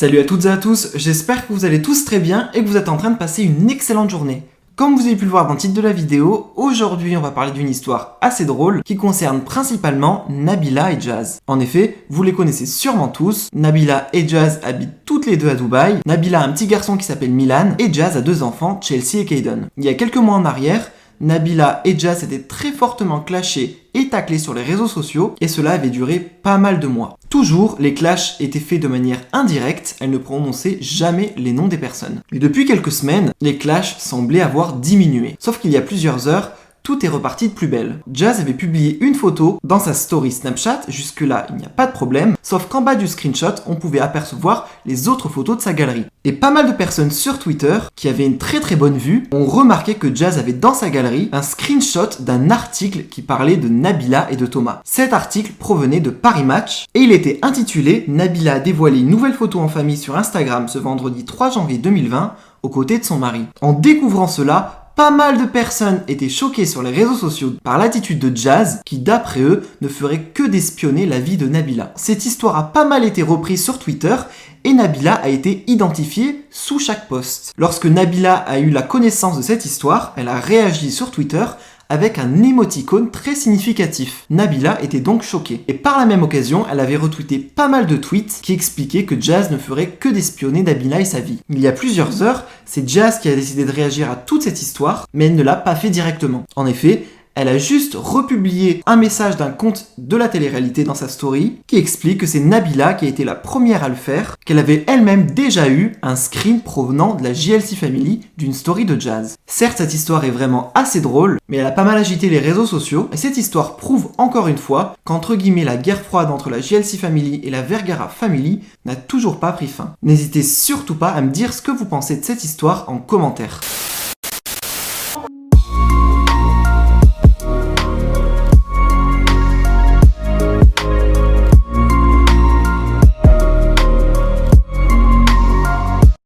Salut à toutes et à tous, j'espère que vous allez tous très bien et que vous êtes en train de passer une excellente journée. Comme vous avez pu le voir dans le titre de la vidéo, aujourd'hui on va parler d'une histoire assez drôle qui concerne principalement Nabila et Jazz. En effet, vous les connaissez sûrement tous, Nabila et Jazz habitent toutes les deux à Dubaï, Nabila a un petit garçon qui s'appelle Milan et Jazz a deux enfants, Chelsea et Kaden. Il y a quelques mois en arrière, Nabila et Jazz étaient très fortement clashés et taclés sur les réseaux sociaux et cela avait duré pas mal de mois. Toujours, les clashs étaient faits de manière indirecte, elles ne prononçaient jamais les noms des personnes. Mais depuis quelques semaines, les clashs semblaient avoir diminué. Sauf qu'il y a plusieurs heures, tout est reparti de plus belle. Jazz avait publié une photo dans sa story Snapchat, jusque-là il n'y a pas de problème, sauf qu'en bas du screenshot, on pouvait apercevoir les autres photos de sa galerie. Et pas mal de personnes sur Twitter, qui avaient une très bonne vue, ont remarqué que Jazz avait dans sa galerie un screenshot d'un article qui parlait de Nabila et de Thomas. Cet article provenait de Paris Match, et il était intitulé « Nabila a dévoilé une nouvelle photo en famille sur Instagram ce vendredi 3 janvier 2020, aux côtés de son mari ». En découvrant cela, pas mal de personnes étaient choquées sur les réseaux sociaux par l'attitude de Jazz qui, d'après eux, ne ferait que d'espionner la vie de Nabila. Cette histoire a pas mal été reprise sur Twitter et Nabila a été identifiée sous chaque post. Lorsque Nabila a eu la connaissance de cette histoire, elle a réagi sur Twitter avec un émoticône très significatif. Nabila était donc choquée. Et par la même occasion, elle avait retweeté pas mal de tweets qui expliquaient que Jazz ne ferait que d'espionner Nabila et sa vie. Il y a plusieurs heures, c'est Jazz qui a décidé de réagir à toute cette histoire, mais elle ne l'a pas fait directement. En effet, elle a juste republié un message d'un compte de la télé-réalité dans sa story qui explique que c'est Nabila qui a été la première à le faire, qu'elle avait elle-même déjà eu un screen provenant de la JLC Family d'une story de Jazz. Certes, cette histoire est vraiment assez drôle, mais elle a pas mal agité les réseaux sociaux et cette histoire prouve encore une fois qu'entre guillemets la guerre froide entre la JLC Family et la Vergara Family n'a toujours pas pris fin. N'hésitez surtout pas à me dire ce que vous pensez de cette histoire en commentaire.